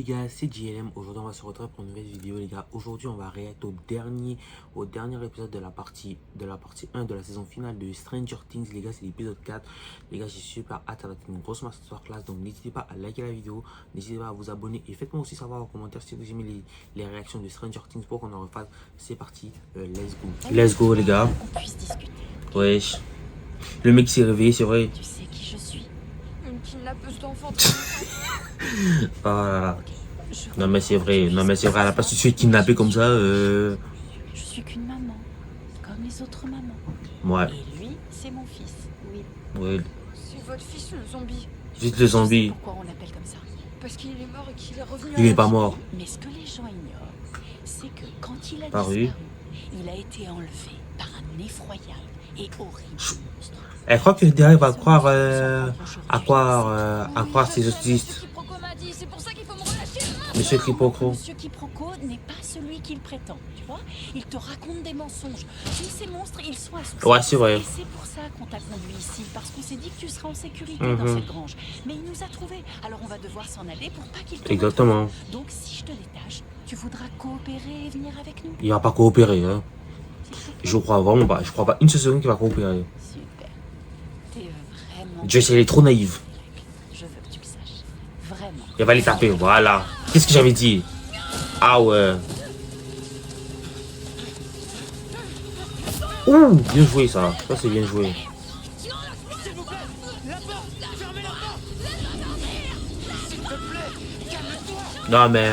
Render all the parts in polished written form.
gars, c'est JLM. Aujourd'hui on va se retrouver pour une nouvelle vidéo les gars. Aujourd'hui on va réagir au dernier épisode de la partie 1 de la saison finale de Stranger Things les gars. C'est l'épisode 4 les gars. J'ai super hâte, ça va être une grosse masterclass. Donc n'hésitez pas à liker la vidéo, n'hésitez pas à vous abonner et faites-moi aussi savoir en commentaire si vous aimez les réactions de Stranger Things pour qu'on en refasse. C'est parti, let's go les gars. On puisse discuter. Wesh, le mec s'est réveillé, c'est vrai. Tu sais qui je suis. Une kidnappeuse d'enfants. Ah, Je non mais c'est vrai, à la place de se faire kidnapper comme ça, Je suis qu'une maman, comme les autres mamans. ouais, Et lui, c'est mon fils. Oui. ouais, C'est votre fils le zombie. juste le zombie, Pourquoi on l'appelle comme ça? Parce qu'il est mort et qu'il est revenu à il la est pas vie. mort. Mais ce que les gens ignorent, c'est que quand il a Paru. disparu, il a été enlevé par un effroyable et horrible monstre. Elle croit que derrière va croire à croire ces autistes. Monsieur Quiproquo m'a dit, c'est pour ça qu'il faut me relâcher. Monsieur Quiproquo. Monsieur Quiproquo n'est pas celui qu'il prétend, tu vois. Il te raconte des mensonges. Mais ces monstres, ils sont associés. Ouais, c'est vrai. Et c'est pour ça qu'on t'a conduit ici, parce qu'on s'est dit que tu seras en sécurité Mhm. dans cette grange. Mais il nous a trouvés, alors on va devoir s'en aller pour pas qu'il te Exactement. retrouve. Donc si je te détache, tu voudras coopérer et venir avec nous. Il va pas coopérer, hein. Je crois vraiment pas. Je crois pas une seule seconde qu'il va coopérer. Super. T'es vraiment... Joyce, elle est trop naïve. Je veux que tu le saches. Vraiment. Elle va les taper, voilà. Qu'est-ce que j'avais dit? Ah ouais. Ouh, bien joué ça. Ça c'est bien joué. Non mais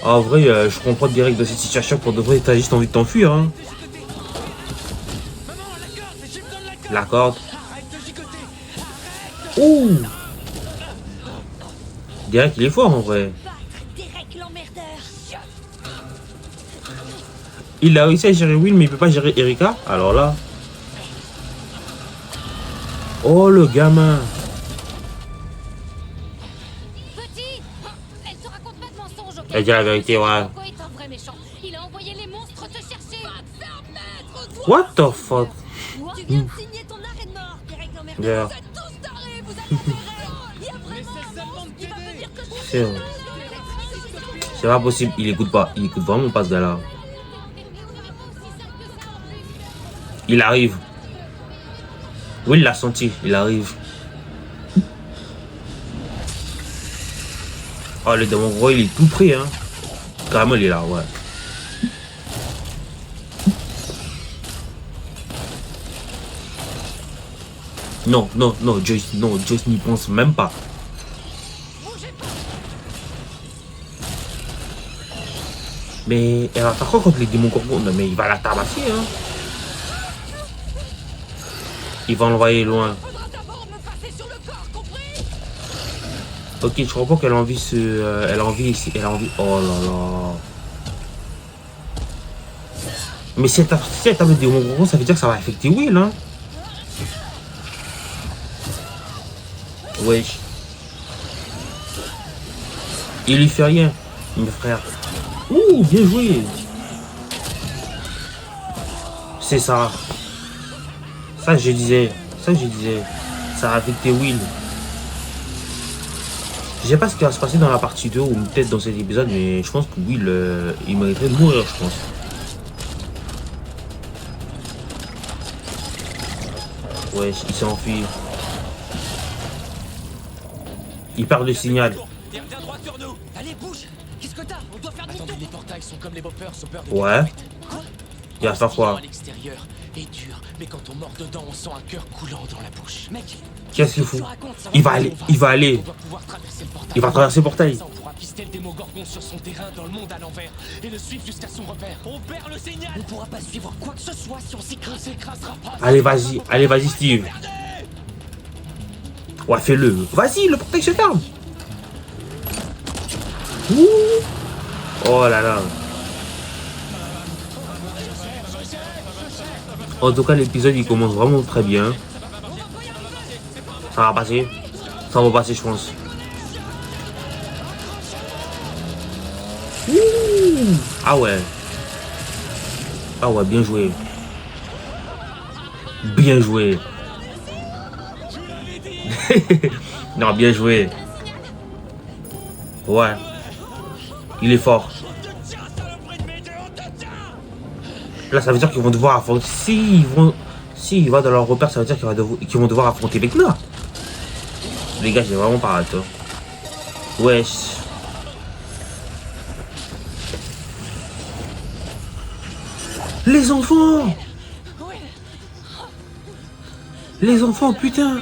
en vrai, je comprends direct de cette situation. Pour de vrai, t'as juste envie de t'enfuir, hein. La corde. Ouh. Direct, il est fort en vrai. Derek l'emmerdeur. Il a réussi à gérer Will, mais il peut pas gérer Erika. Alors là. Oh le gamin. Petit, elle te raconte pas de mensonges, ok? Elle dit la vérité, ouais. Pourquoi est un vrai méchant? Il a envoyé les monstres te chercher. What the fuck? Tu viens de signer ton arrêt de mort, Derek l'emmerdeur. Yeah. Vous êtes tous tarés, vous avez intérêt. Il y a vraiment un monstre qui va venir te C'est c'est pas possible, il écoute pas. Il écoute vraiment pas ce gars-là. Il arrive. Oui, il l'a senti, il arrive. Oh, le démon gros, il est tout près, hein. Carrément, il est là, ouais. Non, non, non, Joyce n'y pense même pas. Mais elle va faire quoi contre les démons corbeaux? Non, mais il va la tabasser, hein. Il va l'envoyer loin. Faudra d'abord me passer sur le corps, compris? Ok, je crois pas qu'elle a envie elle a envie ici. Elle a envie. Oh là là. Mais si elle tape le démon gros, ça veut dire que ça va affecter Will, hein. Wesh. Il lui fait rien, mes frères. Ouh, bien joué. C'est ça. Ça, je disais. Ça va affecter Will. Je sais pas ce qui va se passer dans la partie 2 ou peut-être dans cet épisode, mais je pense que Will, il mériterait de mourir, je pense. Ouais, il s'est enfui. Il perd le signal. Viens droit sur nous. Allez, bouge. Qu'est-ce que t'as? On doit faire demi-tour. Attends, les portails sont comme les boppers, sont peur de... Ouais. Quoi? Il va faire quoi? À l'extérieur est dur, mais quand on mord dedans, on sent un cœur coulant dans la bouche. Mec, Qu'est-ce qu'il fout? tu racontes, ça va Il va pas, aller, on il va aller. On doit pouvoir traverser le portail. Il va traverser le portail. Ça, on pourra pister le démogorgon sur son terrain dans le monde à l'envers et le suivre jusqu'à son repère. On perd le signal. On pourra pas suivre quoi que ce soit si on s'écrase. On s'écrasera pas. Allez, vas-y, Steve. Ouais, fais-le. Vas-y, le portail se ferme. Ouh. Oh là là. En tout cas, l'épisode il commence vraiment très bien. Ça va passer. Ça va passer, je pense. Ouh. Ah ouais. Ah ouais, bien joué. Bien joué. Non, bien joué. Ouais. Il est fort. Là, ça veut dire qu'ils vont devoir affronter. S'il va dans leur repère, ça veut dire qu'ils vont devoir affronter Vecna. Les gars, j'ai vraiment pas hâte. Wesh. Les enfants! Les enfants, putain!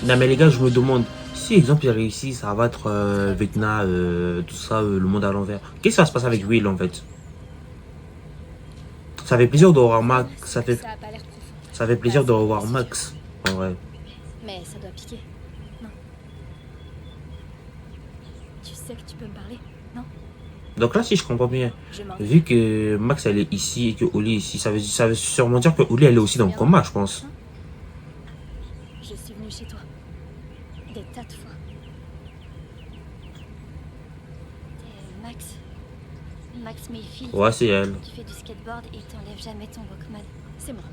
Non mais les gars, je me demande, si exemple il réussit, ça va être Vecna, tout ça, le monde à l'envers. Qu'est-ce qui va se passer avec Will en fait? Ça fait plaisir de revoir Max, ça fait plaisir de revoir Max, en vrai. Mais ça doit piquer, non? Tu sais que tu peux me parler, non? Donc là, si je comprends bien, Je mens. vu que Max elle est ici et que Oli est ici, ça veut sûrement dire que Oli elle est aussi dans le coma, je pense. Je suis venue chez toi. Des tas de fois. T'es Max Mayfield. Ouais, c'est elle. Tu fais du skateboard et t'enlèves jamais ton Walkman. C'est moi.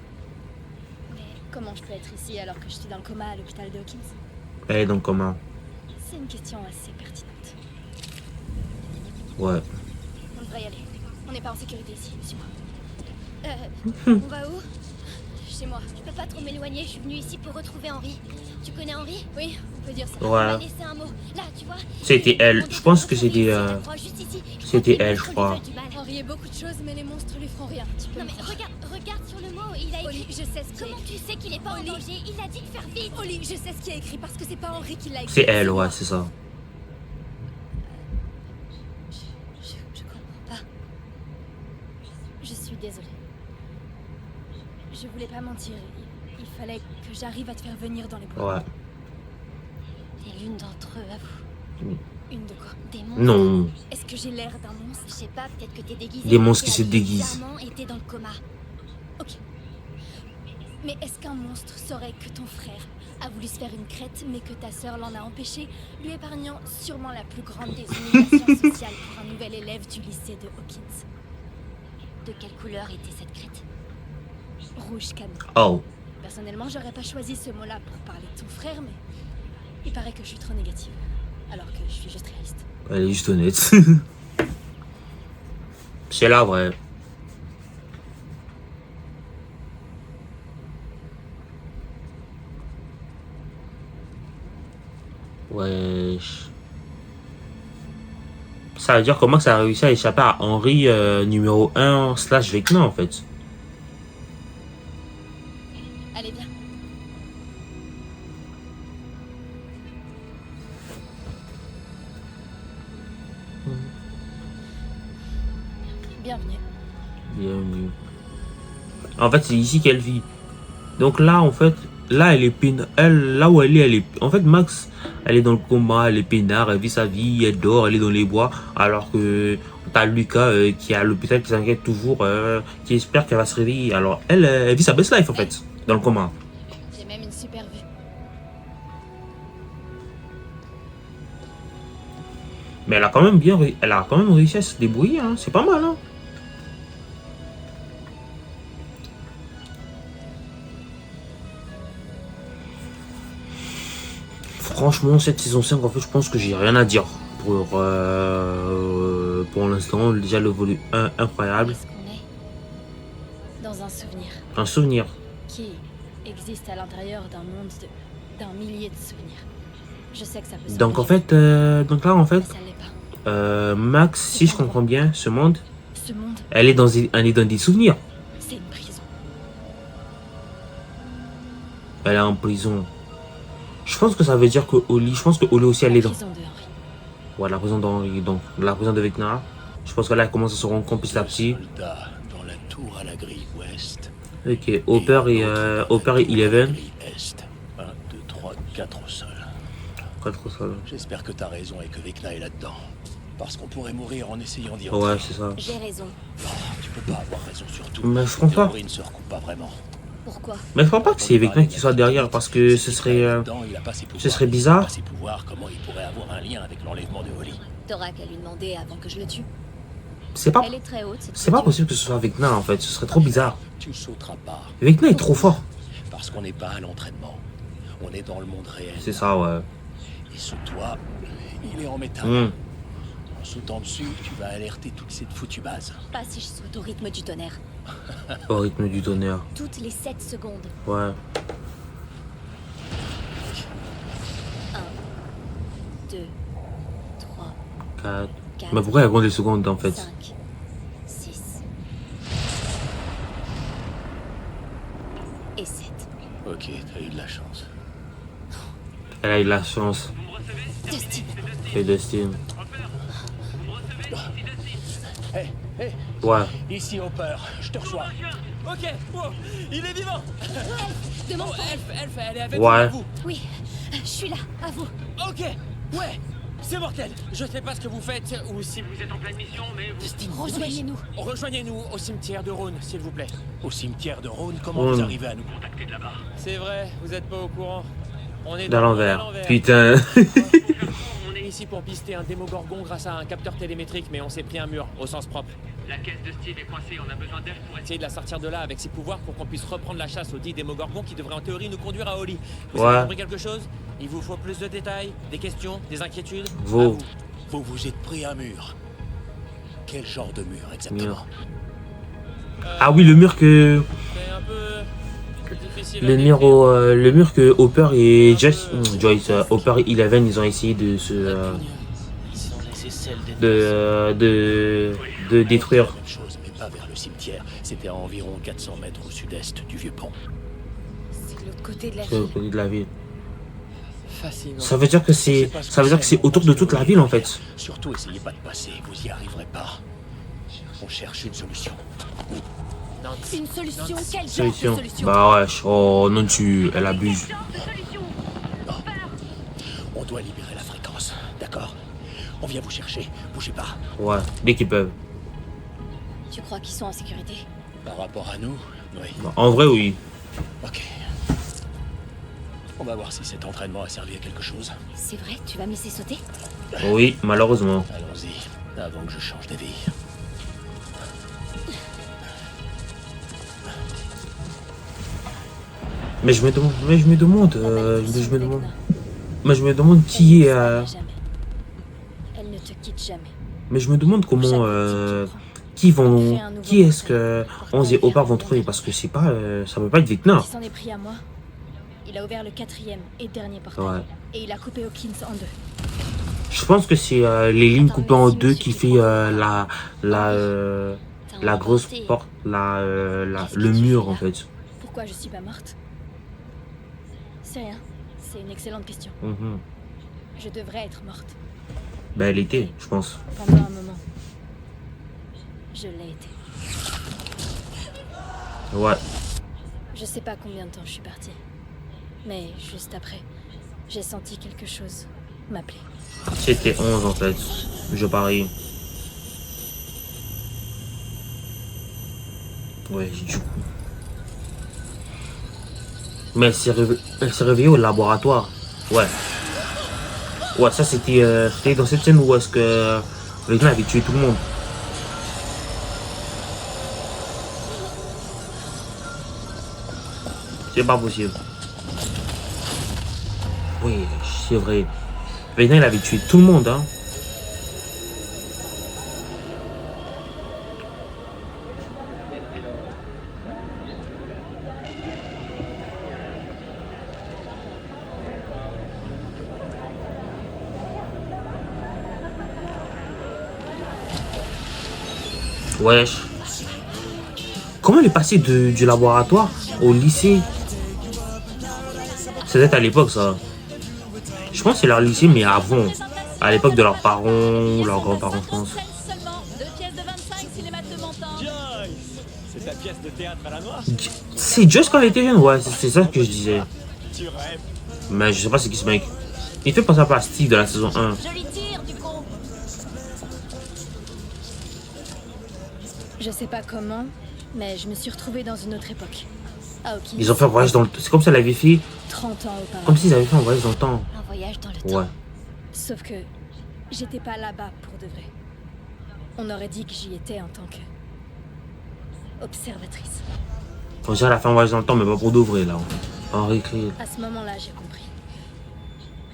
Mais comment je peux être ici alors que je suis dans le coma à l'hôpital de Hawkins? Elle est dans le coma. C'est une question assez pertinente. Ouais. On devrait y aller. On n'est pas en sécurité ici, suis-moi. On va où? Chez moi. Je peux pas trop m'éloigner, je suis venue ici pour retrouver Henri. Tu connais Henri? Oui, on peut dire ça. Ouais. Il m'a laissé un mot. Là, tu vois. C'était elle. Je pense que c'était c'était elle, je crois. Henri est beaucoup de choses, mais les monstres lui feront rien. Non mais regarde sur le mot, il a écrit. Oli, je sais ce qu'il a écrit. Comment tu sais qu'il est pas en danger? Il a dit de faire vite. Oli, je sais ce qu'il a écrit parce que c'est pas Henri qui l'a écrit. C'est elle, ouais, c'est ça. Je comprends pas. Je suis désolée. Je voulais pas mentir. Il fallait que j'arrive à te faire venir dans les bois. Ouais. Et l'une d'entre eux, avoue. Oui. Une de quoi? Des monstres? Non. Est-ce que j'ai l'air d'un monstre? Je sais pas, peut-être que t'es déguisé. Des monstres qui se déguisent. Bizarrement, et t'es dans le coma. Ok. Mais est-ce qu'un monstre saurait que ton frère a voulu se faire une crête, mais que ta sœur l'en a empêché, lui épargnant sûrement la plus grande des humiliations sociales pour un nouvel élève du lycée de Hawkins? De quelle couleur était cette crête? Rouge canon. Oh. Personnellement, j'aurais pas choisi ce mot-là pour parler de ton frère, mais il paraît que je suis trop négative. Alors que je suis juste réaliste. Elle est juste honnête. C'est la vraie. Wesh. Ça veut dire que Max a réussi à échapper à Henri numéro 1 / Vecna en fait. Allez, viens. Bienvenue. Bienvenue. En fait, c'est ici qu'elle vit. Donc là, en fait, là, elle est là où elle est, en fait, Max, elle est dans le coma, elle est peinard, elle vit sa vie, elle dort, elle est dans les bois, alors que t'as Lucas qui est à l'hôpital, qui s'inquiète toujours, qui espère qu'elle va se réveiller. Alors, elle vit sa best life, en fait, dans le coma. J'ai même une super vue. Mais elle a quand même réussi à se débrouiller, hein. C'est pas mal, hein. Franchement, cette saison 5, en fait, je pense que j'ai rien à dire pour l'instant. Déjà, le volume 1, incroyable. Est-ce qu'on est dans un souvenir Un souvenir. qui existe à l'intérieur d'un monde d'un millier de souvenirs? Je sais que ça peut Donc, en sembler fait, donc là, en fait, mais ça l'est pas. Max, si je comprends bien, ce monde, Ce monde, elle est dans des souvenirs. c'est une prison. Elle est en prison. Je pense que ça veut dire que Oli, aussi, elle est dans. La prison de Henri. Ouais, la prison d'Henri, donc la prison de Vecna. Je pense que là, elle commence à se rendre compte petit à petit. Soldat dans la tour à la grille ouest. Ok, Hopper et Eleven. Grille est. 1, 2, 3, 4 au sol. 4 au sol. J'espère que t'as raison et que Vecna est là-dedans. Parce qu'on pourrait mourir en essayant d'y Ouais, entrer. c'est ça. J'ai raison. Tu peux pas avoir raison sur tout. Mais je comprends pas. Henri ne se recoupe pas vraiment. Pourquoi? Mais je crois pas que c'est Vecna qui soit derrière parce que ce serait bizarre. Ses pouvoirs, comment il pourrait avoir un lien avec l'enlèvement de Holly? T'auras qu'à lui demander avant que je le tue. C'est pas, Elle est très haute. c'est pas possible que ce soit Vecna en fait. Ce serait trop bizarre. Tu sauteras pas. Vecna est trop fort. Parce qu'on n'est pas à l'entraînement. On est dans le monde réel. C'est ça, ouais. Et ce toit, il est en métal. En sautant dessus, tu vas alerter toute cette foutue base. Pas si je saute au rythme du tonnerre. Au rythme du tonnerre. Toutes les 7 secondes. Ouais. 2, 3, 4. 4. Mais pourquoi il y a compte des secondes en fait? 5, 6 et 7. Ok, t'as eu de la chance. Elle a eu de la chance. Dustin, C'est Dustin. Hé, hé, Ouais. ici Hopper, je te reçois. Ok, wow, il est vivant. demande Oh, pour Elf, elle est avec Ouais. vous. Oui, je suis là, à vous. Ok, ouais, c'est mortel. Je sais pas ce que vous faites ou si vous êtes en pleine mission, mais Dustin, Rejoignez-nous. rejoignez-nous au cimetière de Rhône, s'il vous plaît. Au cimetière de Rhône, comment Rhône. vous arrivez à nous contacter de là-bas? C'est vrai, vous êtes pas au courant. On est Dans dans le monde à l'envers. Putain. On est ici pour pister un démogorgon grâce à un capteur télémétrique, mais on s'est pris un mur, au sens propre. La caisse de Steve est coincée, on a besoin d'elle pour essayer de la sortir de là avec ses pouvoirs pour qu'on puisse reprendre la chasse aux 10 démogorgons qui devraient en théorie nous conduire à Holly. Vous Ouais. avez compris quelque chose? Il vous faut plus de détails, des questions, des inquiétudes? Vous. À vous. Vous vous êtes pris un mur. Quel genre de mur exactement? Mur. Ah oui, le mur que. C'est un peu difficile à Le décrire. mur, le mur que Hopper et Joyce, Hopper et Eleven, ils ont essayé de se. Ils ont laissé celle des de détruire. La même chose, mais pas vers le cimetière. C'était à environ 400 mètres au sud-est du vieux pont. C'est de l'autre côté de la Sur le ville. côté de la ville. Fascinant. Ça veut dire que c'est. Ça veut dire que c'est autour de toute la ville en fait. Surtout, essayez pas de passer, vous y arriverez pas. On cherche une solution. Une solution, quelle genre Solution. de solution? Bah ouais, oh non, elle abuse. On doit libérer la fréquence, d'accord? On vient vous chercher, bougez pas. Ouais, dès qu'ils peuvent. Tu crois qu'ils sont en sécurité? Par rapport à nous, oui. En vrai, oui. Ok. On va voir si cet entraînement a servi à quelque chose. C'est vrai, tu vas me laisser sauter? Oui, malheureusement. Allons-y, avant que je change d'avis. Mais je me demande qui est. Jamais. Elle ne te quitte jamais. Mais je me demande comment. Qui est-ce que 11 et Hopper vont trouver? Parce que c'est pas. Ça peut pas être Vecna. Il s'en est pris à moi. Il a ouvert le 4e et dernier portail. Ouais. Et il a coupé Hawkins en 2. Je pense que c'est les lignes coupées en deux qui fait la grosse porte, le mur en fait. Pourquoi je suis pas morte? C'est rien. C'est une excellente question. Mhm. Je devrais être morte. Bah elle était, je pense. Pendant un moment. Je l'ai été. Ouais. Je sais pas combien de temps je suis partie. Mais juste après, j'ai senti quelque chose m'appeler. C'était 11 en fait. Je parie. Ouais, du coup. Mais elle s'est réveillée au laboratoire. Ouais. Ouais, ça c'était dans cette scène où est-ce que Vecna avait tué tout le monde. C'est pas possible. Oui, c'est vrai. Vecna il avait tué tout le monde, hein. Wesh. Comment elle est passée du laboratoire au lycée? C'était à l'époque ça. Je pense que c'est leur lycée mais avant. À l'époque de leurs parents ou leurs grands-parents, je pense. Seulement 2 pièces de 25 cinéma de montant. C'est ta pièce de théâtre à la noix? C'est juste quand elle était jeune, ouais, c'est ça que je disais. Tu rêves. Mais je sais pas c'est qui ce mec. Il fait penser un peu à Steve de la saison 1. Joli tir du con. Je sais pas comment, mais je me suis retrouvée dans une autre époque. À Hawkins. Ils ont fait un voyage dans le temps. C'est comme ça l'avait fait. 30 ans auparavant. Comme s'ils avaient fait un voyage dans le temps. Un voyage dans le temps. Ouais. Sauf que j'étais pas là-bas pour de vrai. On aurait dit que j'y étais en tant que observatrice. On dirait elle a fait un voyage dans le temps mais pas pour d'ouvrir là. Henri Creel. À ce moment-là, j'ai compris.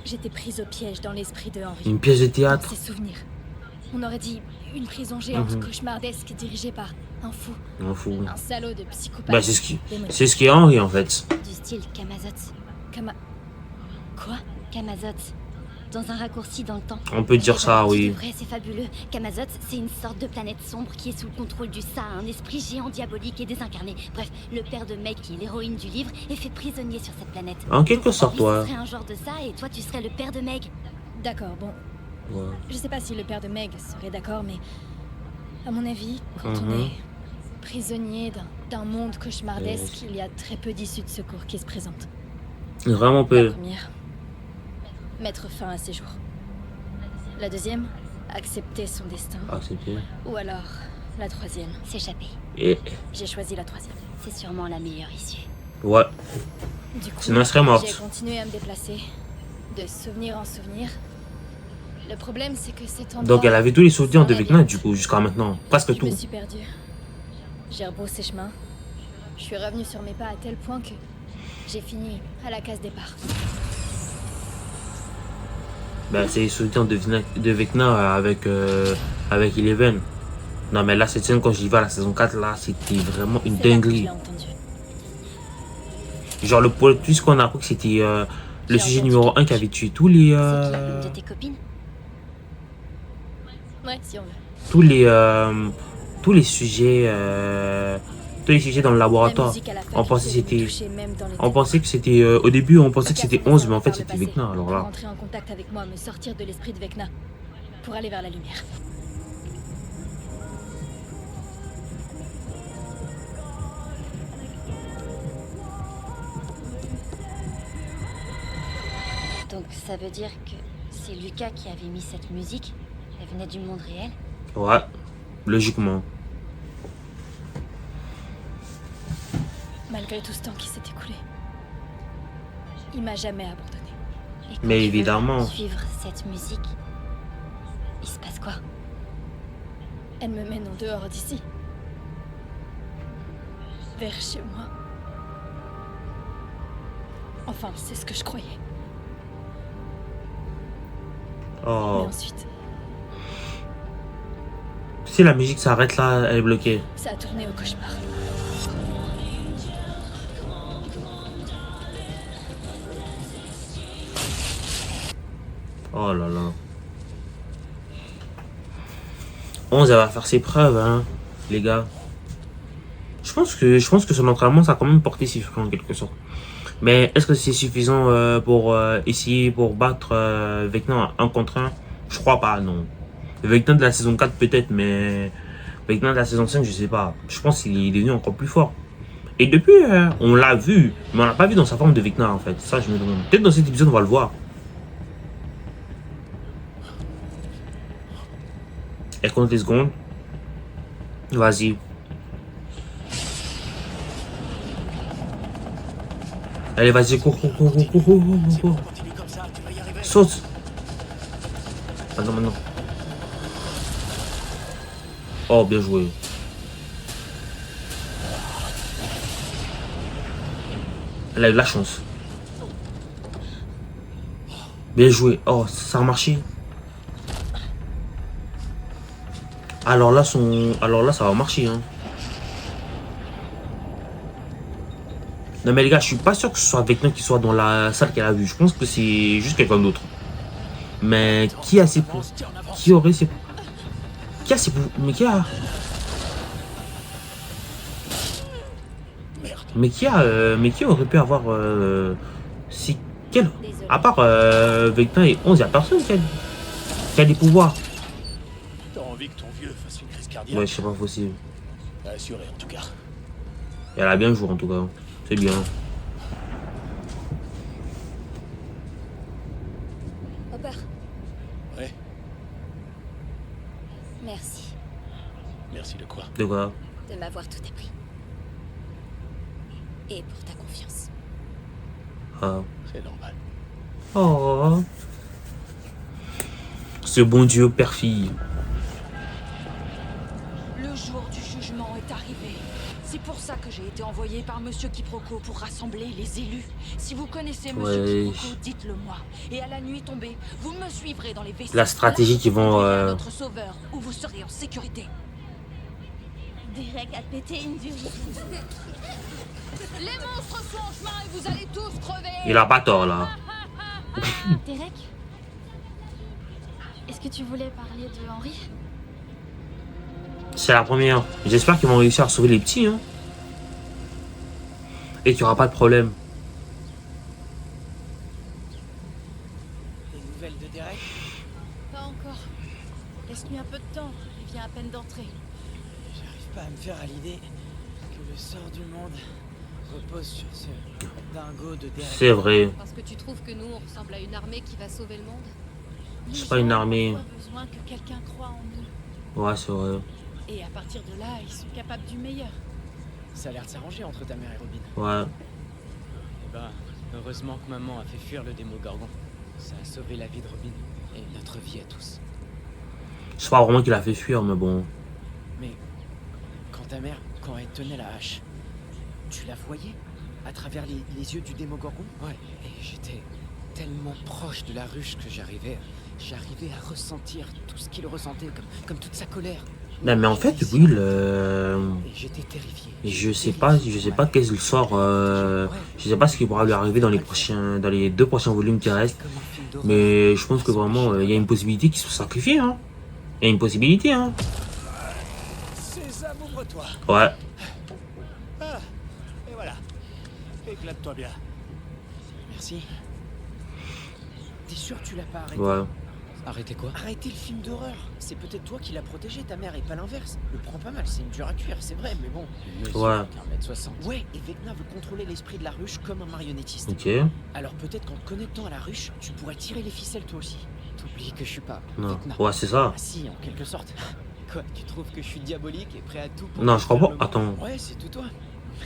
J'étais prise au piège dans l'esprit de Henri. Une pièce de théâtre. Ses souvenirs. On aurait dit une prison géante Mhm. cauchemardesque dirigée par un fou. Un fou. Un salaud de psychopathe. Bah, c'est ce démoniaque. qui est Henri en fait. Du style Camazotz. Quoi Camazotz. Dans un raccourci dans le temps. On peut dire ça, oui. C'est vrai, c'est fabuleux. Camazotz, c'est une sorte de planète sombre qui est sous le contrôle du Sa, un esprit géant diabolique et désincarné. Bref, le père de Meg, qui est l'héroïne du livre, est fait prisonnier sur cette planète. En quelque Donc, sorte, Henri, ouais. ce serait un genre de Sa et toi, tu serais le père de Meg. D'accord, bon. Ouais. Je sais pas si le père de Meg serait d'accord, mais à mon avis, quand on Mhm. est prisonnier d'un monde cauchemardesque, il y a très peu d'issues de secours qui se présentent. Vraiment La peu. première, mettre fin à ses jours. La deuxième, accepter son destin. Ah, c'est bien. Ou alors, la troisième, s'échapper. Et J'ai choisi la troisième. C'est sûrement la meilleure issue. ouais. Du coup, Sinon, elle serait morte. j'ai continué à me déplacer, de souvenir en souvenir. Le problème, c'est que cet endroit... Donc elle avait tous les souvenirs de c'est un Vecna labyrinthe. du coup jusqu'à maintenant. Presque Je tout. me suis perdue. J'ai rebroussé chemin. Je suis revenue sur mes pas à tel point que j'ai fini à la case départ. Bah, c'est les souvenirs de Vecna avec Eleven. Non mais là cette scène quand j'y vais à la saison 4 là c'était vraiment une C'est là que je dinguerie. l'ai entendu. Genre le plot twist qu'on a appris que c'était le J'ai sujet entendu numéro quelque 1 qui avait tué tous les C'est qui, une de tes copines? Ouais, si on veut. tous les sujets dans le La laboratoire. musique à la fac On pensait qui que me c'était touchait même dans les on ténèbres. pensait que c'était au début on pensait que Aucun c'était fournisseur 11 mais en fait par le c'était passé. Vecna alors là. Rentrer en contact avec moi, me sortir de l'esprit de Vecna pour aller vers la lumière. Donc ça veut dire que c'est Lucas qui avait mis cette musique? Elle venait du monde réel? Ouais, logiquement. Malgré tout ce temps qui s'est écoulé, il m'a jamais abandonné. Et quand Mais tu veux évidemment. suivre cette musique, il se passe quoi? Elle me mène en dehors d'ici. Vers chez moi. Enfin, c'est ce que je croyais. Mais Oh. ensuite, Si la musique s'arrête là, elle est bloquée. ça a tourné au cauchemar. Oh là là. 11 elle va faire ses preuves hein, les gars. Je pense que son entraînement ça a quand même porté ses fruits en quelque sorte. Mais est-ce que c'est suffisant pour essayer pour battre Vecna 1 contre 1? Je crois pas, non. Vecna de la saison 4 peut-être, mais Vecna de la saison 5 je sais pas. Je pense qu'il est devenu encore plus fort. Et depuis on l'a vu, mais on l'a pas vu dans sa forme de Vecna en fait. Ça je me demande. Peut-être dans cet épisode on va le voir. Elle compte les secondes. Vas-y. Allez, vas-y, cours. Continue comme ça, tu vas y arriver. Saute. Maintenant. Oh, bien joué. Elle a eu de la chance. Bien joué. Oh, ça a marché. Alors là, ça va marcher. Hein. Non mais les gars, je suis pas sûr que ce soit Vecna qui soit dans la salle qu'elle a vue. Je pense que c'est juste quelqu'un d'autre. Mais qui a ses pouvoirs? Qui aurait ses Qui a ses pouvoirs? Mais qui a Merde. Mais qui aurait pu avoir si quel Désolée. à part Vecna et 11, y a personne qui a des pouvoirs. T'as envie que ton vieux fasse une crise cardiaque? Ouais, c'est pas possible. Assuré en tout cas. Et elle a bien joué en tout cas. C'est bien. Hopper, Ouais. merci Merci de quoi? De quoi? de m'avoir tout appris. Et pour ta confiance. Ah. C'est normal. Oh. Ce bon Dieu père-fille. Le jour du jugement est arrivé. C'est pour ça que j'ai été envoyé par Monsieur Quiproquo pour rassembler les élus. Si vous connaissez Monsieur Quiproquo, dites-le moi. Et à la nuit tombée, vous me suivrez dans les vestiges. La stratégie qu'ils vont... Notre sauveur, où vous serez en sécurité. Derek a pété une durée. Les monstres sont en chemin et vous allez tous crever. Il a pas tort, là. Derek, est-ce que tu voulais parler de Henry? C'est la première. J'espère qu'ils vont réussir à sauver les petits, hein. Et qu'il n'y aura pas de problème. Des nouvelles de Derek? Pas encore. Laisse-lui un peu de temps. Il vient à peine d'entrer. J'arrive pas à me faire à l'idée que le sort du monde repose sur ce dingo de Derek. C'est vrai. Parce que tu trouves que nous, on ressemble à une armée qui va sauver le monde? C'est pas une armée. Ils ont besoin que quelqu'un croie en nous. Ouais, c'est vrai. Et à partir de là, ils sont capables du meilleur. Ça a l'air de s'arranger entre ta mère et Robin. Ouais. Eh ben, heureusement que maman a fait fuir le Démogorgon. Ça a sauvé la vie de Robin et notre vie à tous. C'est pas vraiment qu'il a fait fuir, mais bon. Mais quand ta mère, quand elle tenait la hache, tu la voyais à travers les yeux du Démogorgon? Ouais, et j'étais tellement proche de la ruche que j'arrivais à ressentir tout ce qu'il ressentait, comme toute sa colère. Non, mais en fait, Will, Et j'étais terrifié. je sais pas quel sort, je sais pas ce qui pourra lui arriver dans les 2 prochains volumes qui restent, Comme un film d'horreur. mais je pense que vraiment, il y a une possibilité qu'il se sacrifie, hein. Il y a une possibilité, hein. Sésame, ouvre-toi. Ouais. Ah, et voilà. Éclate-toi bien. Merci. T'es sûr que tu l'as pas arrêté? Ouais. Arrêtez quoi? Arrêtez le film d'horreur. C'est peut-être toi qui l'as protégé, ta mère, et pas l'inverse. Le prends pas mal, c'est une dure à cuire, c'est vrai, mais bon. Ouais. 1m60. Ouais, et Vecna veut contrôler l'esprit de la ruche comme un marionnettiste. Ok. Alors peut-être qu'en te connectant à la ruche, tu pourrais tirer les ficelles toi aussi. T'oublies que je suis pas Non. Vecna. Ouais, c'est ça. Ah si, en quelque sorte. Quoi, tu trouves que je suis diabolique et prêt à tout pour... Non, je crois faire pas. le mal? Attends. Ouais, c'est tout toi.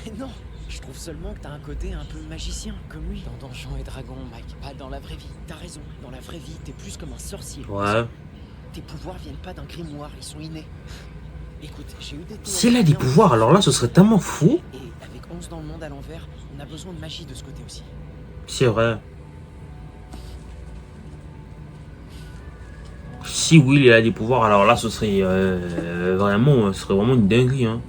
Mais non, je trouve seulement que t'as un côté un peu magicien, comme lui. Dans Donjons et Dragons, Mike, pas dans la vraie vie. T'as raison, dans la vraie vie, t'es plus comme un sorcier. Ouais. Tes pouvoirs viennent pas d'un grimoire, ils sont innés. Écoute, j'ai eu des théories S'il a des bien pouvoirs, alors là, ce serait tellement fou. Et avec 11 dans le monde à l'envers, on a besoin de magie de ce côté aussi. C'est vrai. Si Will il a des pouvoirs, alors là, ce serait vraiment une dinguerie, hein.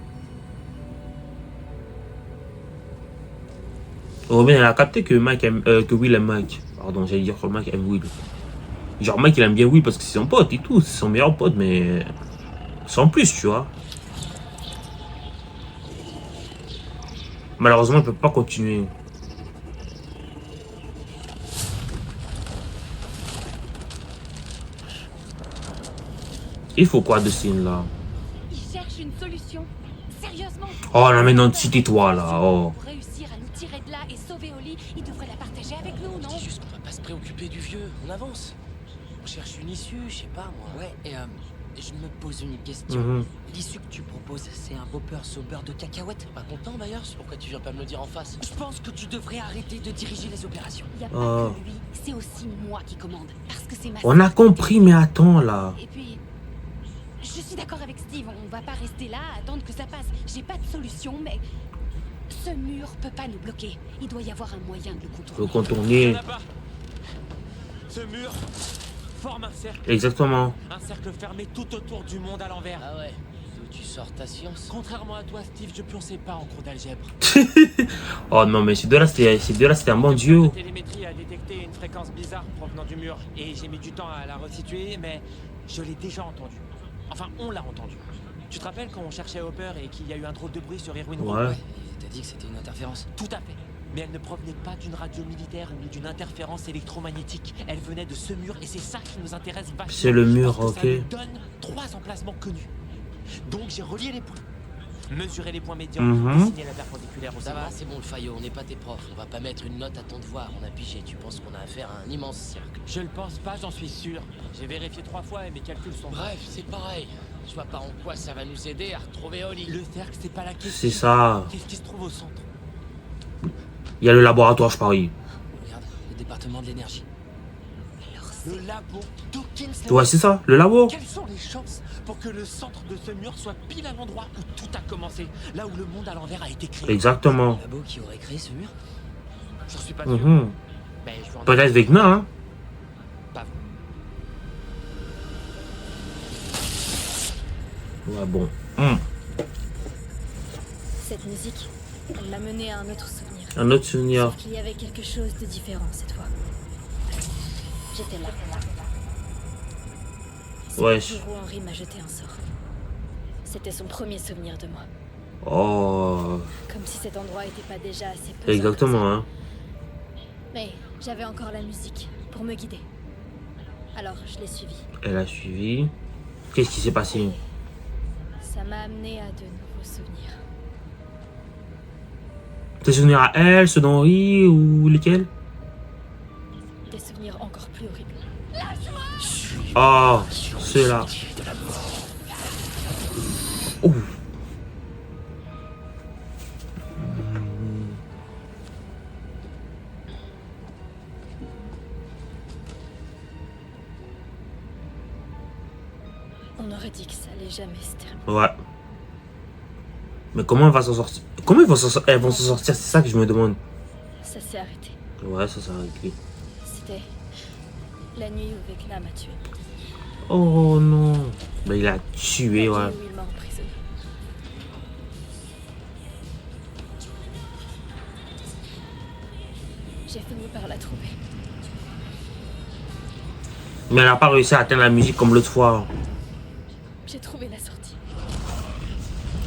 Robin, elle a capté que que Will aime Mike. Pardon, j'allais dire que Mike aime Will. Genre, Mike, il aime bien Will parce que c'est son pote et tout. C'est son meilleur pote, mais sans plus, tu vois. Malheureusement, il peut pas continuer. Il faut quoi de ce là? Ils cherchent une solution. Sérieusement. Oh non, mais non, tais-toi là. Oh. Pour réussir à nous tirer de là et sauver Oli, ils devraient la partager avec nous, non? Je dis juste qu'on va pas se préoccuper du vieux. On avance. On cherche une issue, je sais pas moi. Ouais, et je me pose une question. Mhm. L'issue que tu proposes, c'est un Boppers au beurre de cacahuète? Pas content d'ailleurs, c'est pourquoi tu viens pas me le dire en face. Je pense que tu devrais arrêter de diriger les opérations. Y a pas Oh. que lui, c'est aussi moi qui commande. Parce que c'est ma On a sœur. compris, mais attends là. Et puis, je suis d'accord avec Steve, on va pas rester là à attendre que ça passe. J'ai pas de solution, mais ce mur peut pas nous bloquer. Il doit y avoir un moyen de le Faut contourner. Il y contourner. en a pas. Ce mur forme un cercle. Exactement. Un cercle fermé tout autour du monde à l'envers. Ah ouais, d'où tu sors ta science? Contrairement à toi, Steve, je pionçais pas en cours d'algèbre. Oh non, mais ces deux-là, c'était un bon La duo. télémétrie a détecté une fréquence bizarre provenant du mur. Et j'ai mis du temps à la resituer, mais je l'ai déjà entendue. Enfin, on l'a entendue. Tu te rappelles quand on cherchait Hopper et qu'il y a eu un drôle de bruit sur Erwin Road? Ouais. Et t'as dit que c'était une interférence. Tout à fait. Mais elle ne provenait pas d'une radio militaire ni d'une interférence électromagnétique. Elle venait de ce mur et c'est ça qui nous intéresse vachement. C'est le mur, parce que ok. Ça nous donne 3 emplacements connus. Donc j'ai relié les points. Mesurer les points médians, Mhm. dessiner la perpendiculaire au Ça va, segment. c'est bon le faillot, on n'est pas tes profs. On va pas mettre une note à ton devoir, on a pigé. Tu penses qu'on a affaire à un immense cercle. Je le pense pas, j'en suis sûr. J'ai vérifié 3 fois et mes calculs sont... Bref, c'est pareil. Je vois pas en quoi ça va nous aider à retrouver Oli. Le cercle, c'est pas la question. C'est ça. Qu'est-ce qui se trouve au centre? Il y a le laboratoire, je parie. Regarde, le département de l'énergie. Leur Le labo Dawkins. Ouais, c'est ça, le labo. Quelles sont les chances pour que le centre de ce mur soit pile à l'endroit où tout a commencé, là où le monde à l'envers a été créé? Exactement. Le labo qui aurait créé ce mur? J'en suis pas sûr. Mais je vais en Peut-être Vecna, hein. Pas Ouais, bon. Cette musique, elle m'a mené à un autre souvenir. Un autre souvenir. Sauf qu'il y avait quelque chose de différent cette fois. J'étais là. C'est Ouais. le jour où Henri m'a jeté un sort. C'était son premier souvenir de moi. Oh. Comme si cet endroit n'était pas déjà assez pesant. Exactement, hein. Mais j'avais encore la musique pour me guider. Alors je l'ai suivi. Elle a suivi. Qu'est-ce qui s'est passé? Ça m'a amené à de nouveaux souvenirs. Tes souvenirs à elle, ceux d'Henri ou lesquels? Des souvenirs encore plus horribles. Oh, ceux-là. Oh. On aurait dit que ça allait jamais se terminer. Ouais. Mais comment elle va s'en sortir? Comment elles vont s'en sortir? C'est ça que je me demande. Ça s'est arrêté. Ouais, ça s'est arrêté. C'était la nuit où Vecna m'a tué. Oh non. Bah, il a tué, La ouais. nuit où il m'a emprisonné. J'ai fini par la trouver. Mais elle n'a pas réussi à atteindre la musique comme l'autre fois. J'ai trouvé la sortie.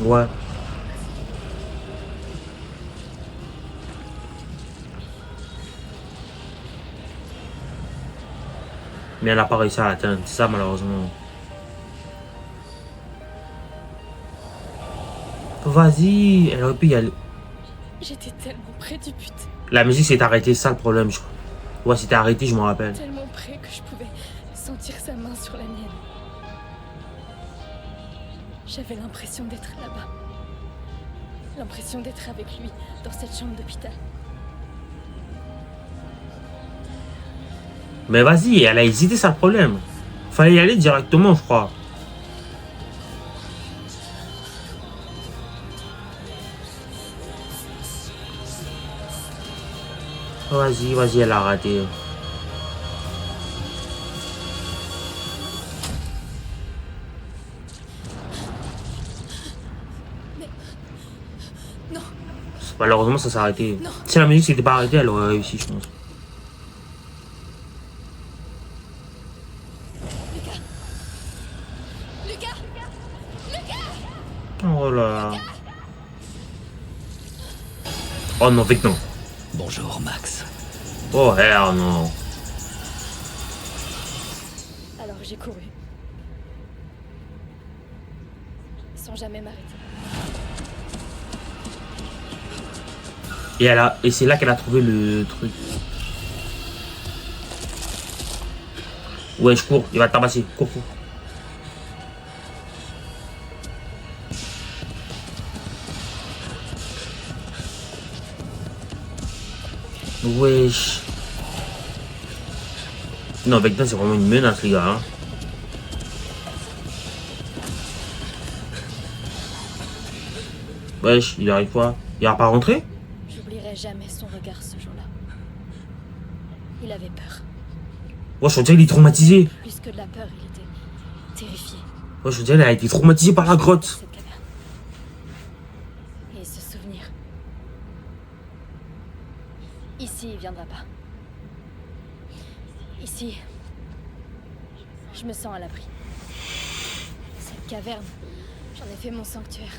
Ouais. Mais elle n'a pas réussi à l'atteindre. C'est ça, malheureusement. Vas-y, elle aurait pu y aller. J'étais tellement près du but. La musique s'est arrêtée, c'est ça le problème, je crois. Ouais, c'était arrêté, je m'en rappelle. Tellement près que je pouvais sentir sa main sur la mienne. J'avais l'impression d'être là-bas. L'impression d'être avec lui dans cette chambre d'hôpital. Mais vas-y, elle a hésité, ça le problème. Fallait y aller directement, je crois. Vas-y, vas-y, elle a raté. Non. Malheureusement, ça s'est arrêté. Non. Si la musique s'était pas arrêtée, elle aurait réussi, je pense. Lucas. Oh là. Oh non, Vic, non. Bonjour, Max. Oh, non. Alors j'ai couru. Sans jamais m'arrêter. Et c'est là qu'elle a trouvé le truc. Ouais, je cours, il va te tabasser. Cours. Wesh. Non, Vecna, c'est vraiment une menace, les gars. Hein. Wesh, il arrive quoi? Il va pas rentrer? J'oublierai jamais son regard ce jour-là. Il avait peur. Wesh, on dirait qu'il est traumatisé. Plus que de la peur, il était terrifié. Wesh, on dirait qu'il a été traumatisé par la grotte. Cette caverne. Et ce souvenir. Ici, il viendra pas. Ici, je me sens à l'abri. Cette caverne, j'en ai fait mon sanctuaire.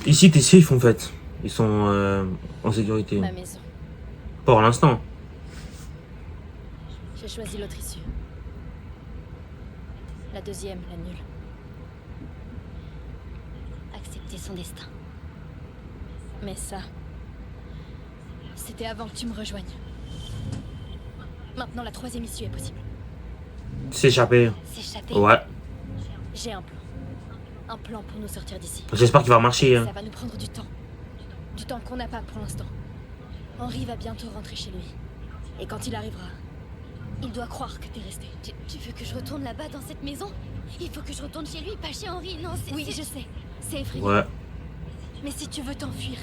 Ici, t'es safe en fait. Ils sont en sécurité. Ma maison. Pour l'instant. J'ai choisi l'autre issue. La deuxième, la nulle. Accepter son destin. Mais ça, c'était avant que tu me rejoignes. Maintenant, la troisième issue est possible. S'échapper. S'échapper. Ouais. J'ai un plan. Un plan pour nous sortir d'ici. J'espère qu'il va marcher. Hein. Ça va nous prendre du temps. Du temps qu'on n'a pas pour l'instant. Henri va bientôt rentrer chez lui. Et quand il arrivera, Il doit croire que t'es resté. Tu veux que je retourne là-bas dans cette maison? Il faut que je retourne chez lui, pas chez Henry. Non, c'est... Oui, je sais. C'est effrayant. Ouais. Mais si tu veux t'enfuir,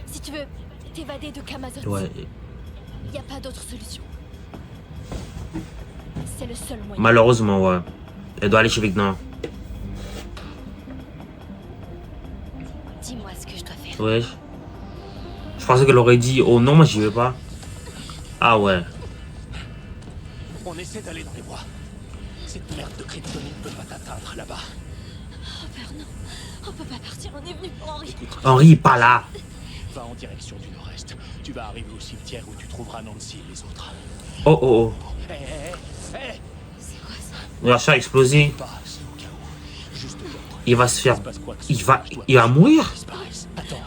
si tu veux t'évader de Camazotz, Ouais. y a pas d'autre solution. C'est le seul moyen. Malheureusement, ouais. Elle doit aller chez Vecna. Dis-moi ce que je dois faire. Ouais. Je pensais qu'elle aurait dit, oh non, moi j'y vais pas. Ah ouais. On essaie d'aller dans les bois. Cette merde de kryptonite peut pas t'atteindre là-bas. Oh père, non. On peut pas partir, on est venu pour Henry. Henry est pas là. Va en direction du nord-est. Tu vas arriver au cimetière où tu trouveras Nancy et les autres. Oh oh oh. Hé, hé, hé. C'est quoi ça? Il va se faire exploser. Bah, c'est au cas où. Juste l'autre. Il va se faire... Se passe quoi que ce Il va... soit, je dois Il va mourir. qu'ils disparaissent. Attends.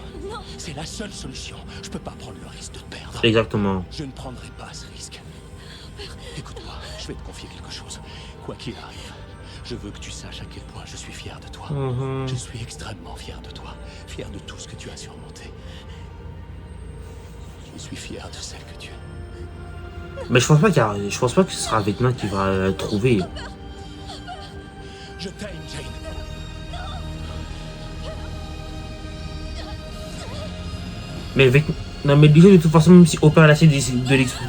C'est la seule solution. Je peux pas prendre le risque de te perdre. Exactement. Je ne prendrai pas ce risque. Écoute-moi, je vais te confier quelque chose. Quoi qu'il arrive, je veux que tu saches à quel point je suis fier de toi. Je suis extrêmement fier de toi. Fier de tout ce que tu as surmonté. Je suis fier de celle que tu es. Mais je pense pas qu'il y a... Je pense pas que ce sera Vecna qui va trouver. Je t'aime, Jane. Mais Vecna... Non mais déjà de toute façon, même si Hopper a essayé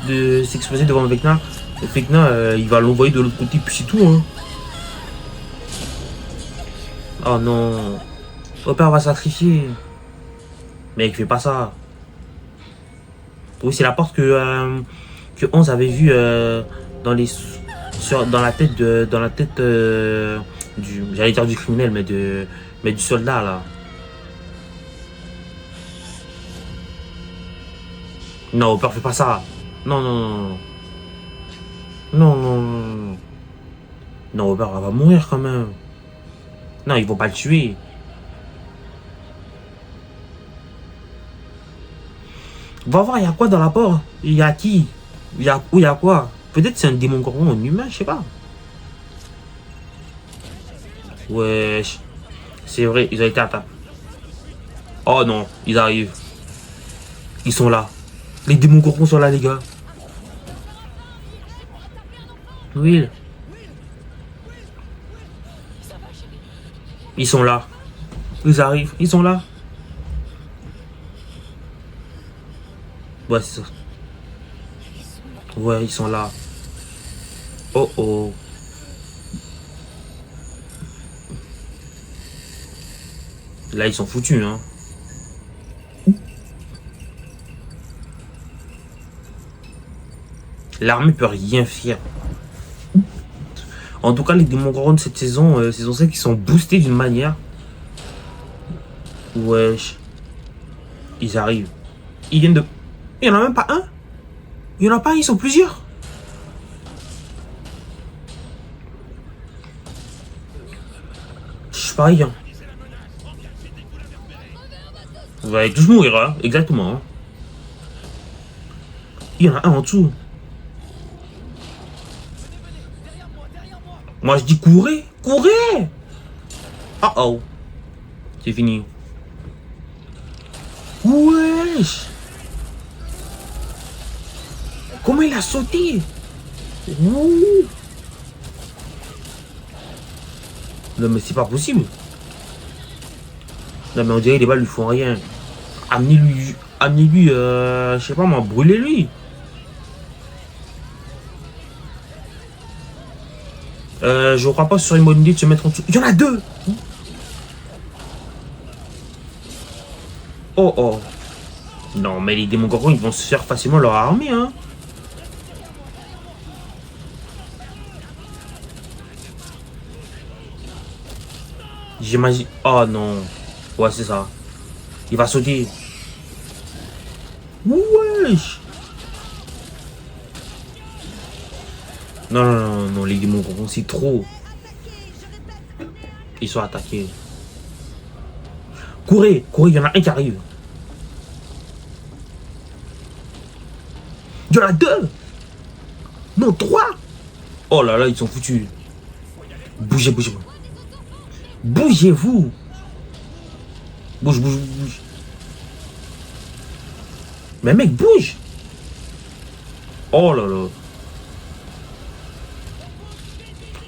de s'exposer devant Vecna, il va l'envoyer de l'autre côté puis c'est tout hein. Oh non. Hopper va sacrifier. Mec, fais pas ça. Oui, c'est la porte que 11 avait vue dans les dans la tête du, j'allais dire du criminel, mais du soldat là. Non, Hopper, fais pas ça. Non, non, non. Non, non, non. Non, Hopper, elle va mourir quand même. Non, ils vont pas le tuer. Va voir, il y a quoi dans la porte? Il y a qui? Il y a quoi? Peut-être c'est un démon gorgon, un humain, je sais pas. Wesh. C'est vrai, ils ont été attaqués. Oh non, ils arrivent. Ils sont là. Les démons gorgons sont là, les gars. Oui. Ils sont là. Ils arrivent. Ils sont là. Ouais, c'est ça. Ouais, ils sont là. Oh oh. Là, ils sont foutus, hein. L'armée peut rien faire. En tout cas, les démons gorgons de cette saison, saison 5, ils sont boostés d'une manière. Wesh. Ils arrivent. Ils viennent de... Il n'y en a même pas un. Il n'y en a pas un, ils sont plusieurs. Je suis pareil. Hein. Vous allez tous mourir, hein. Exactement. Hein. Il y en a un en dessous. Moi je dis courez, courez. Oh oh. C'est fini. Wesh. Comment il a sauté? Ouh. Non mais c'est pas possible. Non mais on dirait que les balles lui font rien. Amenez-lui, je sais pas moi, brûlez-lui. Je crois pas sur une bonne idée de se mettre en dessous. Il y en a deux. Oh oh. Non mais les démons gorgons ils vont se faire facilement leur armée hein. J'imagine. Oh non. Ouais c'est ça. Il va sauter. Wesh. Non, non, non, non, les démons gorgons, c'est trop. Ils sont attaqués. Courez, courez, il y en a un qui arrive. Il y en a deux. Non, trois. Oh là là, ils sont foutus. Bougez, bougez. Bougez-vous. Bouge, bouge, bouge. Mais mec, bouge. Oh là là.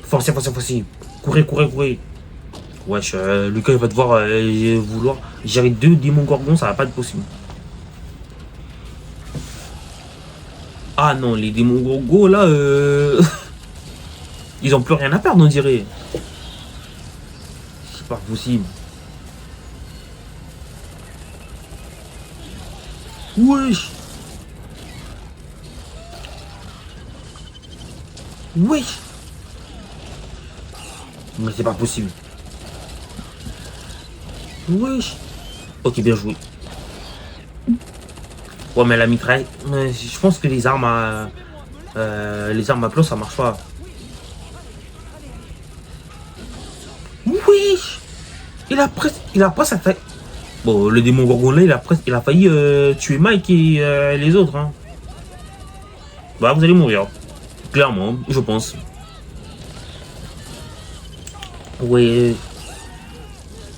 Forcez, forcez, forcez. Courez, courez, courez. Wesh, Lucas, il va devoir vouloir gérer 2 démons gorgons, ça va pas être possible. Ah non, les démons gorgons, là, ils ont plus rien à perdre, on dirait. C'est pas possible. Wesh. Wesh. Mais c'est pas possible. Wesh. Ok, bien joué. Ouais, mais la mitraille... Je pense que les armes à plomb, ça marche pas. Wesh. Il a presque attaqué. Bon, le démon gorgon là, il a failli tuer Mike et les autres. Hein. Bah, vous allez mourir. Clairement, je pense. Ouais.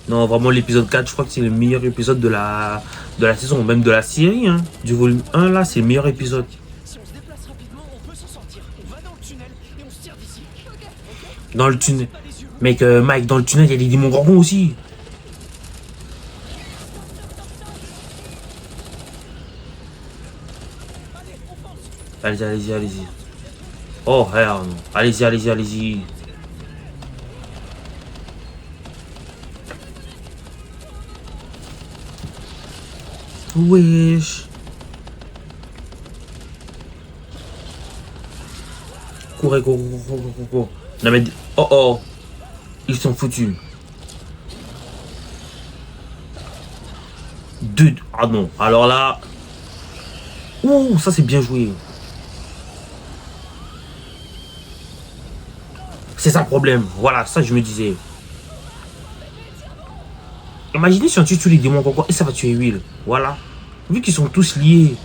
Non, vraiment, l'épisode 4, je crois que c'est le meilleur épisode de la saison, même de la série. Hein. Du volume 1, là, c'est le meilleur épisode. Si on se déplace rapidement, on peut s'en sortir. On va dans le tunnel et on se tire d'ici. Dans le tunnel. Mec, Mike, dans le tunnel, il y a des démons gorgons aussi. Allez-y, allez-y, allez-y. Oh, merde. Allez-y, allez-y, allez-y. Wesh. Courez, courez, courez, courez. Non mais... Oh, oh. Ils sont foutus. 2... Ah non. Alors là... Ouh, ça c'est bien joué. C'est ça le problème. Voilà, ça je me disais. Imaginez si on tue tous les démons encore et ça va tuer Will. Voilà. Vu qu'ils sont tous liés.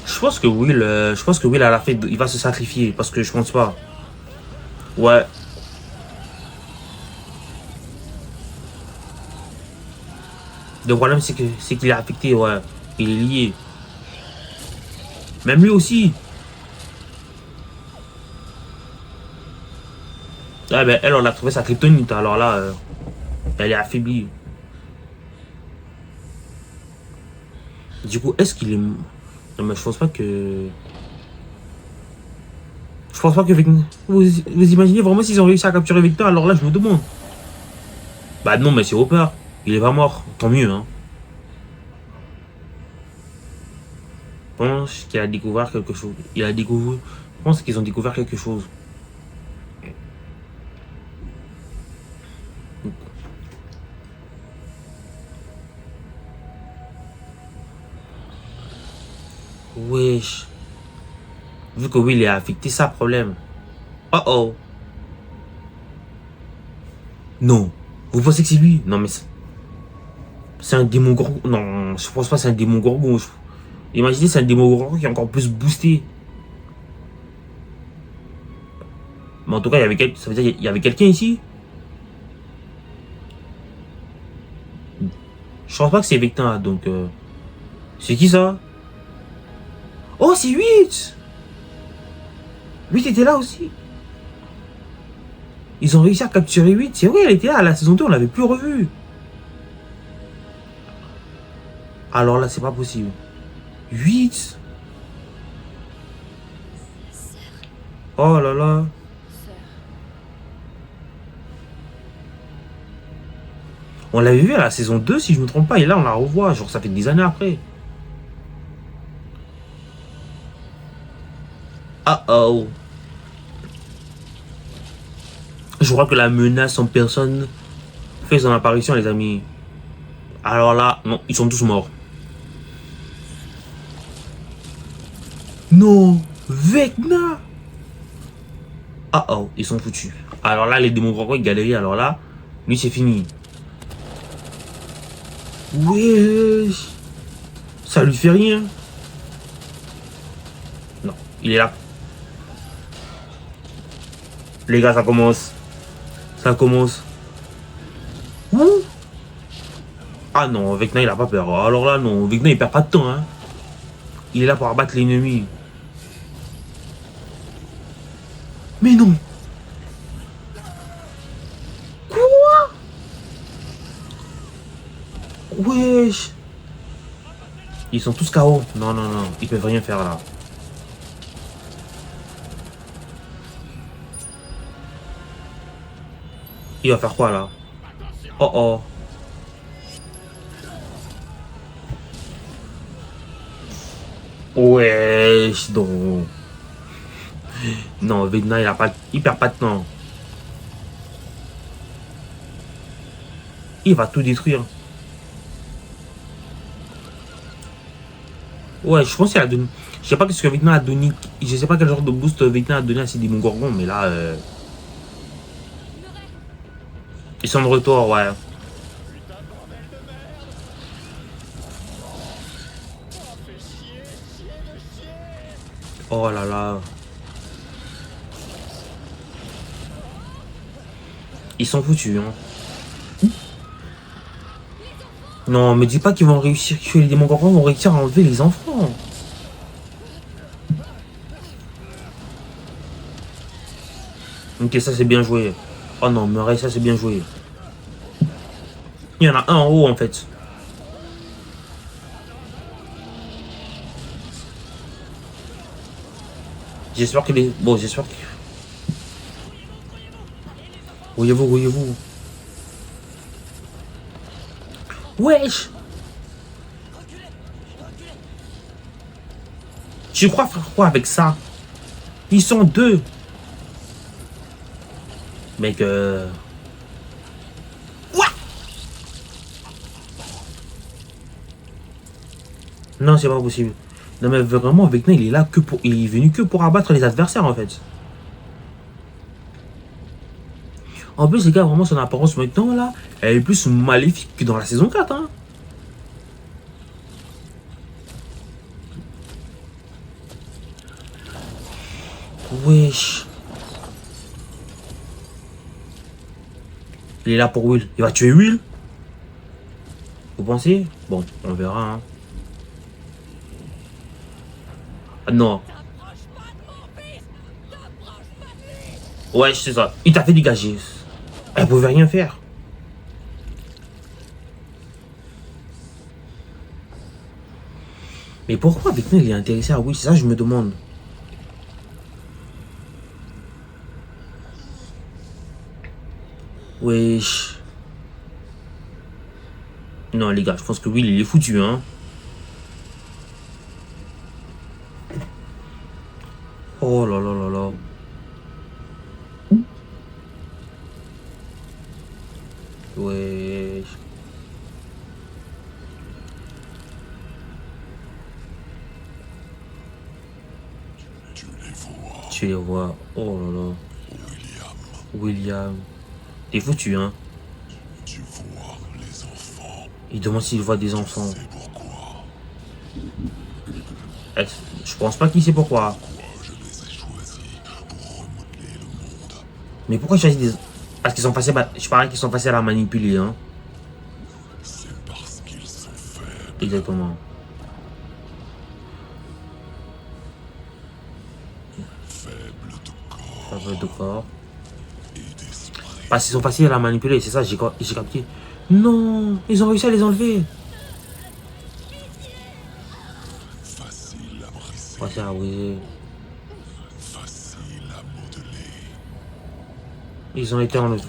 Je pense que Will à la fin il va se sacrifier parce que je pense pas. Ouais. Le problème c'est qu'il est affecté, ouais. Il est lié. Même lui aussi. Ah ben elle, on a trouvé sa kryptonite. Alors là, elle est affaiblie. Du coup, est-ce qu'il est... Non mais je pense pas que... Je pense pas que... Vous imaginez vraiment s'ils ont réussi à capturer Victor? Alors là, je me demande. Bah non, mais c'est Hopper. Il est pas mort. Tant mieux, hein. Je pense qu'il a découvert quelque chose. Il a découvert... Je pense qu'ils ont découvert quelque chose. Wesh. Vu que Will est affecté, ça problème. Oh oh. Non. Vous pensez que c'est lui? Non mais c'est un démon gorgon. Non, je pense pas que c'est un démon gorgon. Imaginez c'est un démon gorgon qui est encore plus boosté. Mais en tout cas, ça veut dire qu'il y avait quelqu'un ici. Je pense pas que c'est Vectin, donc... C'est qui ça? Oh, c'est 8! 8 était là aussi. Ils ont réussi à capturer 8. C'est vrai, elle était là à la saison 2, on l'avait plus revue. Alors là, c'est pas possible. 8? Oh là là. On l'avait vu à la saison 2, si je me trompe pas, et là, on la revoit. Genre, ça fait des années après. Ah oh. Je crois que la menace en personne fait son apparition, les amis. Alors là, non, ils sont tous morts. Non, Vecna. Ah oh, ils sont foutus. Alors là, les démons gorgons, ils galèrent. Alors là, lui, c'est fini. Wesh. Ça lui fait rien. Non, il est là. Les gars, ça commence. Ça commence. Ouh. Ah non, Vecna, il a pas peur. Alors là, non, Vecna, il perd pas de temps. Hein. Il est là pour abattre l'ennemi. Mais non. Quoi? Wesh. Ils sont tous KO. Non, non, non. Ils peuvent rien faire là. Il va faire quoi là? Oh oh. Wesh donc. Non, Vecna il a pas. Il perd pas de temps. Il va tout détruire. Ouais, je pense qu'il a donné. Je sais pas ce que Vecna a donné. Je sais pas quel genre de boost Vecna a donné à ses démons gorgons, mais là. Ils sont de retour, ouais. Oh là là. Ils sont foutus, hein. Non, me dis pas qu'ils vont réussir, que les démons gorgons vont réussir à enlever les enfants. Ok, ça c'est bien joué. Oh non, Murray, ça c'est bien joué. Il y en a un en haut en fait. J'espère qu'il est... Bon, j'espère que... Voyez-vous, voyez-vous. Wesh. Tu crois faire quoi avec ça? Ils sont deux. Mec, What? Non, c'est pas possible. Non mais vraiment, Vecna, il est là que pour... Il est venu que pour abattre les adversaires en fait. En plus, les gars, vraiment, son apparence maintenant, là, elle est plus maléfique que dans la saison 4, hein. Wesh. Il est là pour Will. Il va tuer Will? Vous pensez? Bon, on verra, hein. Ah non. Ouais, c'est ça. Il t'a fait dégager. Elle pouvait rien faire. Mais pourquoi Vecna il est intéressé à Will? C'est ça que je me demande. Wesh. Non les gars, je pense que Will il est foutu, hein. Oh là là là là. Wesh. Tu les vois. Oh là là. William. T'es foutu, hein. Tu vois les enfants. Il demande s'il voit des enfants. C'est pourquoi. Je pense pas qu'il sait pourquoi. Je les ai choisis pour remodeler le monde. Mais pourquoi choisir des... Parce qu'ils sont faciles à... Je parie qu'ils sont faciles à manipuler, hein. C'est parce qu'ils sont faibles. Exactement. Faibles de corps. Faibles de corps. Et d'esprit. Parce qu'ils sont faciles à manipuler, c'est ça, j'ai capté. Non, ils ont réussi à les enlever. Facile à briser. Facile à briser. Facile à modeler. Ils ont été enlevés.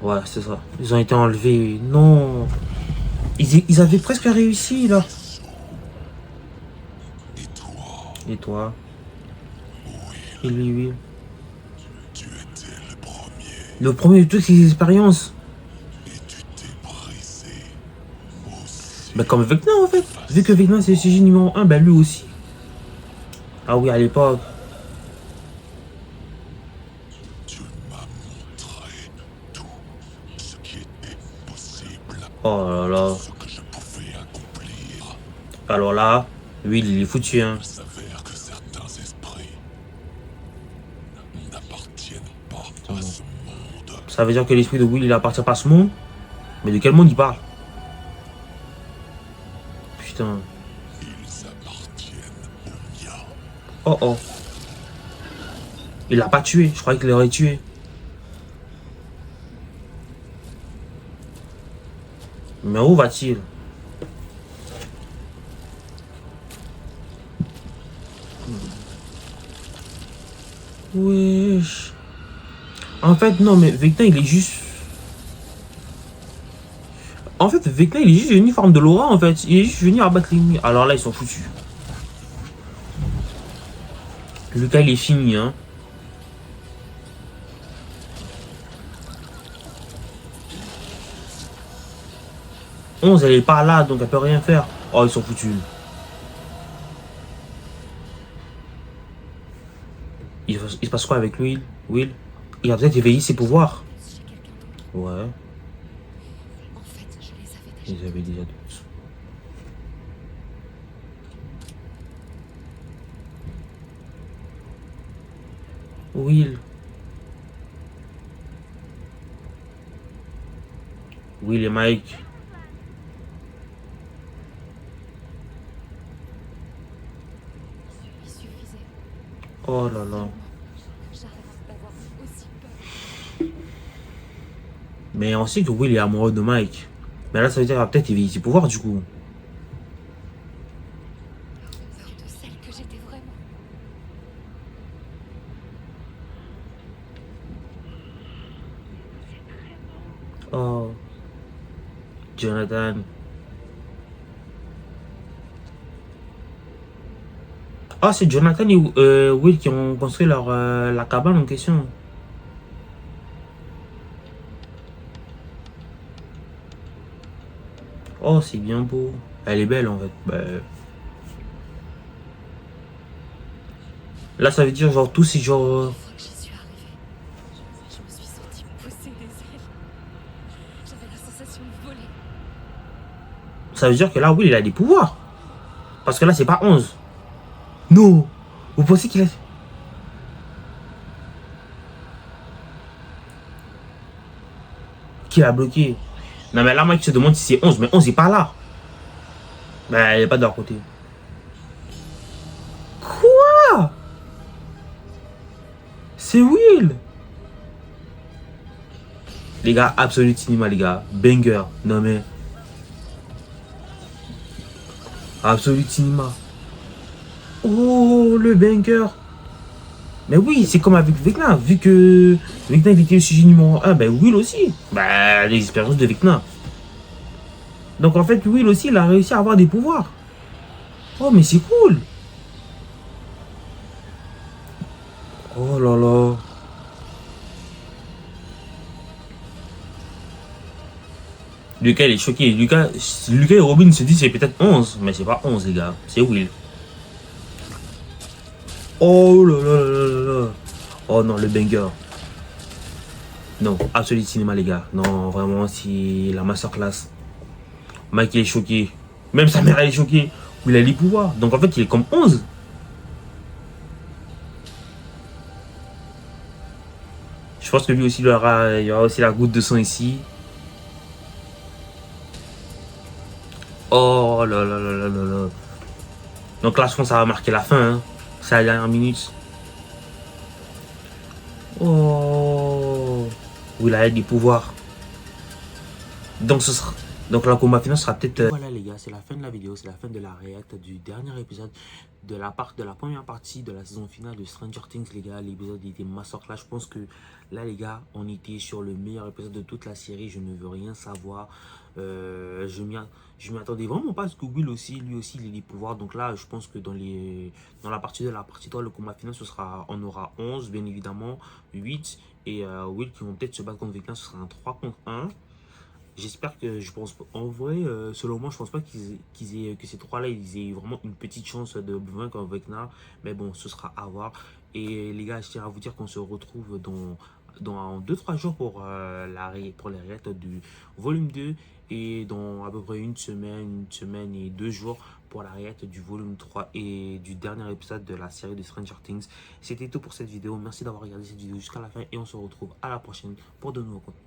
Ouais, c'est ça. Ils ont été enlevés. Non. Ils avaient presque réussi, là. Et toi? Et toi? Oui. Et lui, oui. Tu étais le premier. Le premier de toutes ces expériences. Et tu t'es brisé. Aussi. Bah, comme Vecna, en fait. Vu que Vecna, c'est le sujet numéro 1, bah, lui aussi. Ah oui, à l'époque. Tu m'as montré tout ce qui était possible. Oh là là. Ce que je pouvais accomplir. Alors là, lui, il est foutu, hein. Il s'avère que certains esprits n'appartiennent pas à ce monde. Ça veut dire que l'esprit de Will, il appartient pas à ce monde. Mais de quel monde il parle? Putain. Ils appartiennent au mien. Oh oh. Il l'a pas tué. Je croyais qu'il l'aurait tué. Mais où va-t-il? Wesh. En fait, non, mais Vecna, il est juste... En fait, Vecna, il est juste venu forme de Laura, en fait. Il est juste venu abattre l'ennemi. Alors là, ils sont foutus. Lucas, il est fini, hein. Elle est pas là, donc elle peut rien faire. Oh, ils sont foutus. Il se passe quoi avec Will? Il a peut-être éveillé ses pouvoirs. Ouais. En fait, je les avais déjà. Ils avaient déjà tous. Will et Mike. Il suffisait. Oh là là. J'arrête d'avoir aussi peur. Mais on sait que Will est amoureux de Mike. Mais là, ça veut dire qu'il va peut-être éveiller ses pouvoirs du coup. Peur de celle que j'étais vraiment. Oh. Jonathan. Ah, c'est Jonathan et Will qui ont construit la cabane en question. Oh, c'est bien beau. Elle est belle en fait. Bah... Là, ça veut dire genre tout c'est genre... Une fois que j'y suis arrivée, je me suis sentie pousser des ailes. J'avais la sensation de voler. Ça veut dire que là, Will, il a des pouvoirs. Parce que là, c'est pas 11. Non. Vous pensez qu'il a... Qui l'a bloqué? Non, mais là, moi, tu te demandes si c'est 11. Mais 11 n'est pas là. Ben, elle n'est pas de leur côté. Quoi? C'est Will. Les gars, Absolute Cinéma, les gars. Banger. Non, mais... Absolute Cinéma. Oh, le banger. Mais oui, c'est comme avec Vecna. Vu que Vecna il était le sujet numéro 1, ben Will aussi. Ben, les expériences de Vecna. Donc en fait, Will aussi, il a réussi à avoir des pouvoirs. Oh, mais c'est cool. Oh là là. Lucas, il est choqué. Lucas et Robin se disent c'est peut-être 11. Mais c'est pas 11, les gars. C'est Will. Oh là là là là là. Oh non, le banger. Non, Absolute Cinéma, les gars. Non, vraiment, c'est la masterclass. Mike, il est choqué. Même sa mère, elle est choquée. Il a les pouvoirs. Donc, en fait, il est comme 11. Je pense que lui aussi, il y aura aussi la goutte de sang ici. Oh là là là là là là. Donc là, je pense que ça va marquer la fin. Hein. C'est la dernière minute. Oh. Où il a des pouvoirs. Donc ce sera... Donc la combat final sera peut-être... Voilà les gars, c'est la fin de la vidéo. C'est la fin de la react du dernier épisode de la première partie de la saison finale de Stranger Things, les gars. L'épisode était masterclass. Je pense que là, les gars, on était sur le meilleur épisode de toute la série. Je ne veux rien savoir. Je m'y attendais vraiment pas parce que Will aussi, lui aussi, il a des pouvoirs. Donc là, je pense que dans la partie 3, le combat final, on aura 11, bien évidemment, 8 et Will qui vont peut-être se battre contre Vecna. Ce sera un 3 contre 1. J'espère que, je pense, en vrai, selon moi, je pense pas que ces trois-là, ils aient vraiment une petite chance de vaincre Vecna. Mais bon, ce sera à voir. Et les gars, je tiens à vous dire qu'on se retrouve dans 2-3 jours pour les reacts du volume 2. Et dans à peu près une semaine et 2 jours pour la react du volume 3 et du dernier épisode de la série de Stranger Things. C'était tout pour cette vidéo. Merci d'avoir regardé cette vidéo jusqu'à la fin. Et on se retrouve à la prochaine pour de nouveaux contenus.